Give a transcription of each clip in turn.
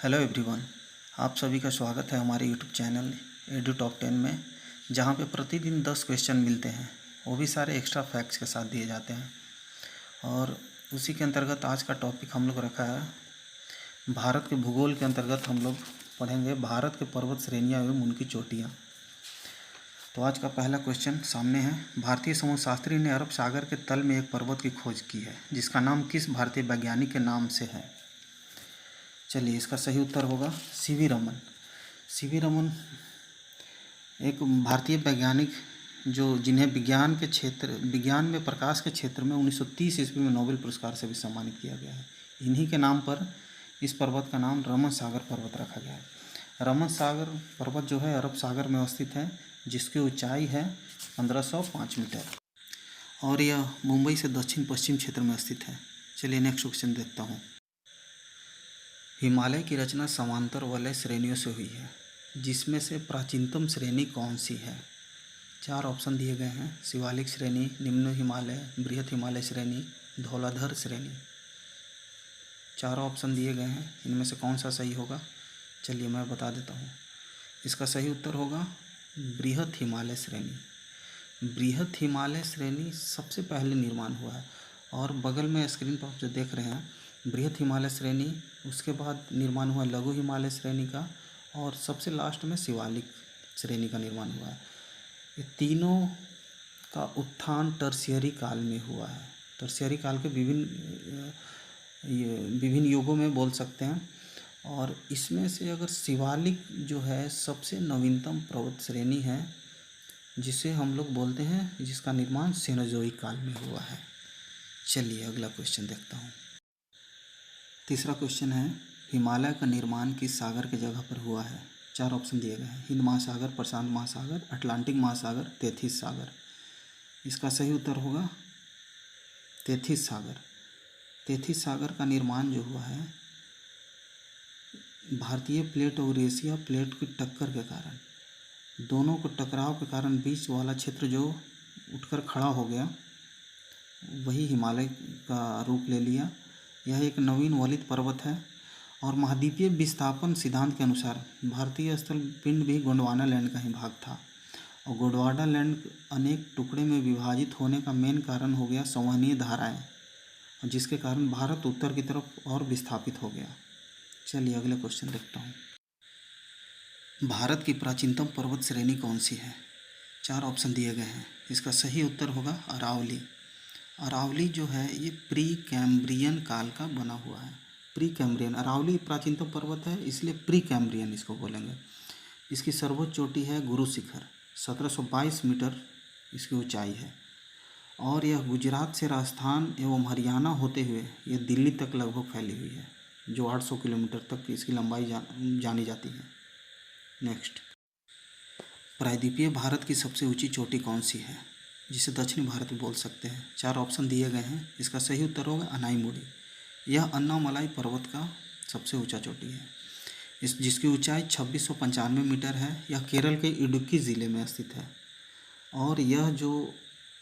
Hello everyone. आप सभी का स्वागत है हमारे यूट्यूब चैनल एडू टॉप 10 में, जहां पे प्रतिदिन 10 क्वेश्चन मिलते हैं, वो भी सारे एक्स्ट्रा फैक्ट्स के साथ दिए जाते हैं। और उसी के अंतर्गत आज का टॉपिक हम लोग रखा है भारत के भूगोल के अंतर्गत हम लोग पढ़ेंगे भारत के पर्वत श्रेणियाँ एवं उनकी चोटियाँ। तो आज का पहला क्वेश्चन सामने है। भारतीय समुद्रशास्त्री ने अरब सागर के तल में एक पर्वत की खोज की है, जिसका नाम किस भारतीय वैज्ञानिक के नाम से है? चलिए, इसका सही उत्तर होगा सीवी रमन। सीवी रमन एक भारतीय वैज्ञानिक जिन्हें विज्ञान में प्रकाश के क्षेत्र में 1930 ईस्वी में नोबेल पुरस्कार से भी सम्मानित किया गया है। इन्हीं के नाम पर इस पर्वत का नाम रमन सागर पर्वत रखा गया है। रमन सागर पर्वत जो है अरब सागर में अवस्थित है, जिसकी ऊंचाई है 1505 मीटर और यह मुंबई से दक्षिण पश्चिम क्षेत्र में स्थित है। चलिए नेक्स्ट क्वेश्चन देखता हूँ। हिमालय की रचना समांतर वलय श्रेणियों से हुई है, जिसमें से प्राचीनतम श्रेणी कौन सी है? 4 ऑप्शन दिए गए हैं। शिवालिक श्रेणी, निम्न हिमालय, बृहत हिमालय श्रेणी, धौलाधर श्रेणी। 4 ऑप्शन दिए गए हैं, इनमें से कौन सा सही होगा? चलिए मैं बता देता हूँ। इसका सही उत्तर होगा बृहत हिमालय श्रेणी। बृहत हिमालय श्रेणी सबसे पहले निर्माण हुआ है और बगल में स्क्रीन पर आप जो देख रहे हैं बृहत हिमालय श्रेणी, उसके बाद निर्माण हुआ लघु हिमालय श्रेणी का और सबसे लास्ट में शिवालिक श्रेणी का निर्माण हुआ है। ये तीनों का उत्थान टर्शियरी काल में हुआ है। टर्शियरी काल के विभिन्न युगों में बोल सकते हैं। और इसमें से अगर शिवालिक जो है सबसे नवीनतम पर्वत श्रेणी है, जिसे हम लोग बोलते हैं, जिसका निर्माण सेनोजोइक काल में हुआ है। चलिए अगला क्वेश्चन देखता हूँ। तीसरा क्वेश्चन है, हिमालय का निर्माण किस सागर के जगह पर हुआ है? 4 ऑप्शन दिए गए हैं। हिंद महासागर, प्रशांत महासागर, अटलांटिक महासागर, तेथिस सागर। इसका सही उत्तर होगा तेथिस सागर। तेथिस सागर का निर्माण जो हुआ है भारतीय प्लेट और एशिया प्लेट की टक्कर के कारण, दोनों को टकराव के कारण बीच वाला क्षेत्र जो उठकर खड़ा हो गया, वही हिमालय का रूप ले लिया। यह एक नवीन वलित पर्वत है और महाद्वीपीय विस्थापन सिद्धांत के अनुसार भारतीय स्थल पिंड भी गोंडवाना लैंड का ही भाग था और गोंडवाना लैंड अनेक टुकड़े में विभाजित होने का मेन कारण हो गया संवहनीय धाराएं, जिसके कारण भारत उत्तर की तरफ और विस्थापित हो गया। चलिए अगले क्वेश्चन देखता हूँ। भारत की प्राचीनतम पर्वत श्रेणी कौन सी है? 4 ऑप्शन दिए गए हैं। इसका सही उत्तर होगा अरावली। अरावली जो है ये प्री कैम्ब्रियन काल का बना हुआ है। प्री कैम्ब्रियन, अरावली प्राचीनतम पर्वत है, इसलिए प्री कैम्ब्रियन इसको बोलेंगे। इसकी सर्वोच्च चोटी है गुरु शिखर, 1722 मीटर इसकी ऊंचाई है और यह गुजरात से राजस्थान एवं हरियाणा होते हुए यह दिल्ली तक लगभग फैली हुई है, जो 800 किलोमीटर तक इसकी लंबाई जानी जाती है। नेक्स्ट, प्रायद्वीपीय भारत की सबसे ऊंची चोटी कौन सी है, जिसे दक्षिणी भारत भी बोल सकते हैं? 4 ऑप्शन दिए गए हैं। इसका सही उत्तर होगा अनाईमुड़ी। यह अन्नामलाई पर्वत का सबसे ऊंचा चोटी है, जिसकी ऊंचाई 2695 मीटर है। यह केरल के इडुक्की ज़िले में स्थित है और यह जो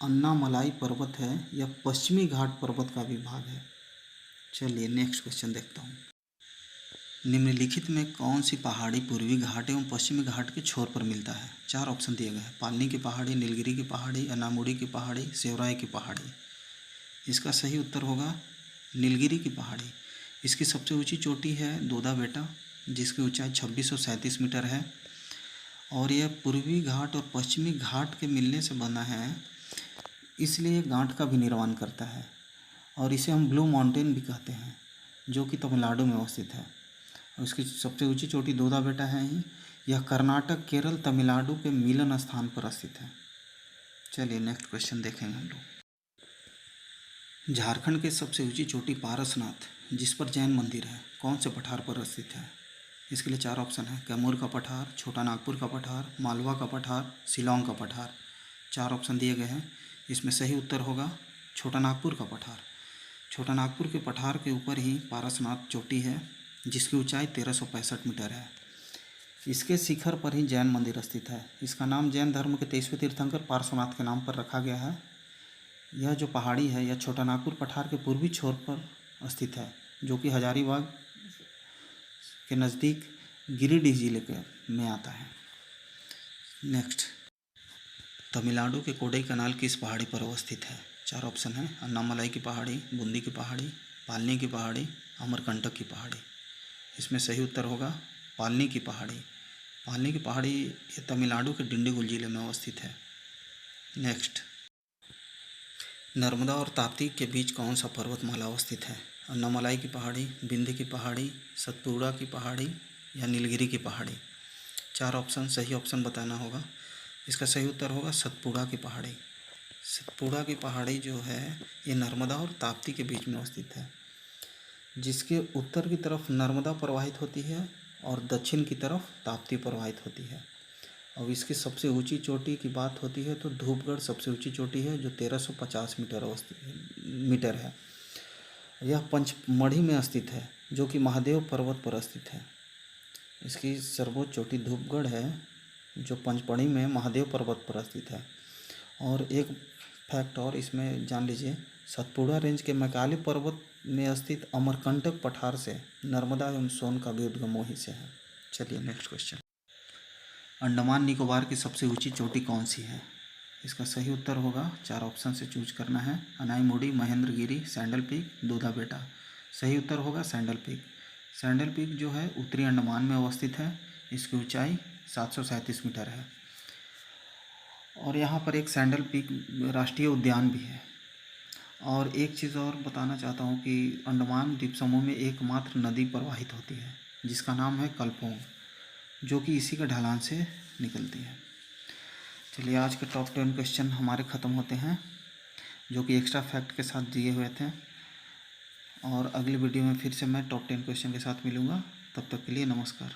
अन्नामलाई पर्वत है यह पश्चिमी घाट पर्वत का भी भाग है। चलिए नेक्स्ट क्वेश्चन देखता हूँ। निम्नलिखित में कौन सी पहाड़ी पूर्वी घाट एवं पश्चिमी घाट के छोर पर मिलता है? 4 ऑप्शन दिए गए हैं। पालनी की पहाड़ी, नीलगिरी की पहाड़ी, अनामुड़ी की पहाड़ी, सेवराय की पहाड़ी। इसका सही उत्तर होगा नीलगिरी की पहाड़ी। इसकी सबसे ऊंची चोटी है दोदा बेटा, जिसकी ऊंचाई 2637 मीटर है और यह पूर्वी घाट और पश्चिमी घाट के मिलने से बना है, इसलिए गांठ का भी निर्माण करता है और इसे हम ब्लू माउंटेन भी कहते हैं, जो कि तमिलनाडु में अवस्थित है। उसकी सबसे ऊंची चोटी दोदा बेटा है ही। यह कर्नाटक, केरल, तमिलनाडु के मिलन स्थान पर स्थित है। चलिए नेक्स्ट क्वेश्चन देखेंगे हम लोग। झारखंड के सबसे ऊंची चोटी पारसनाथ, जिस पर जैन मंदिर है, कौन से पठार पर स्थित है? इसके लिए 4 ऑप्शन है। कैमूर का पठार, छोटा नागपुर का पठार, मालवा का पठार, शिलोंग का पठार। 4 ऑप्शन दिए गए हैं। इसमें सही उत्तर होगा छोटा नागपुर का पठार। छोटा नागपुर के पठार के ऊपर ही पारसनाथ चोटी है, जिसकी ऊंचाई 1365 मीटर है। इसके शिखर पर ही जैन मंदिर स्थित है। इसका नाम जैन धर्म के 23वें तीर्थंकर पार्श्वनाथ के नाम पर रखा गया है। यह जो पहाड़ी है यह छोटा नागपुर पठार के पूर्वी छोर पर स्थित है, जो कि हजारीबाग के नज़दीक गिरिडीह जिले में आता है। नेक्स्ट, तमिलनाडु के कोडई कनाल किस पहाड़ी पर अवस्थित है? 4 ऑप्शन है, अन्नामलाई की पहाड़ी, बूंदी की पहाड़ी, पालनी की पहाड़ी, अमरकंटक की पहाड़ी। इसमें सही उत्तर होगा पालनी की पहाड़ी। पालनी की पहाड़ी ये तमिलनाडु के डिंडीगुल जिले में अवस्थित है। नेक्स्ट, नर्मदा और ताप्ती के बीच कौन सा पर्वतमाला अवस्थित है? अन्नामलाई की पहाड़ी, बिंदी की पहाड़ी, सतपुड़ा की पहाड़ी या नीलगिरी की पहाड़ी। 4 ऑप्शन, सही ऑप्शन बताना होगा। इसका सही उत्तर होगा सतपुड़ा की पहाड़ी। सतपुड़ा की पहाड़ी जो है ये नर्मदा और ताप्ती के बीच में अवस्थित है, जिसके उत्तर की तरफ नर्मदा प्रवाहित होती है और दक्षिण की तरफ ताप्ती प्रवाहित होती है। अब इसकी सबसे ऊंची चोटी की बात होती है तो धूपगढ़ सबसे ऊंची चोटी है जो 1350 मीटर है। यह पंचमढ़ी में स्थित है जो कि महादेव पर्वत पर स्थित है। इसकी सर्वोच्च चोटी धूपगढ़ है जो पंचमढ़ी में महादेव पर्वत पर स्थित है। और एक फैक्ट और इसमें जान लीजिए, सतपुड़ा रेंज के मैकाले पर्वत में स्थित अमरकंटक पठार से नर्मदा एवं सोन का भी उद्गम वहीं से है। चलिए नेक्स्ट क्वेश्चन, अंडमान निकोबार की सबसे ऊंची चोटी कौन सी है? इसका सही उत्तर होगा, 4 ऑप्शन से चूज करना है, अनाईमुड़ी, महेंद्रगिरी, सैंडल पीक, दूधा बेटा। सही उत्तर होगा सैंडल पीक। सैंडल पीक जो है उत्तरी अंडमान में अवस्थित है। इसकी ऊंचाई 737 मीटर है और यहाँ पर एक सैंडल पीक राष्ट्रीय उद्यान भी है। और एक चीज़ और बताना चाहता हूँ कि अंडमान द्वीप समूह में एकमात्र नदी प्रवाहित होती है जिसका नाम है कलपोंग, जो कि इसी के ढलान से निकलती है। चलिए आज के टॉप 10 क्वेश्चन हमारे ख़त्म होते हैं, जो कि एक्स्ट्रा फैक्ट के साथ दिए हुए थे। और अगली वीडियो में फिर से मैं टॉप 10 क्वेश्चन के साथ मिलूँगा। तब तक के लिए नमस्कार।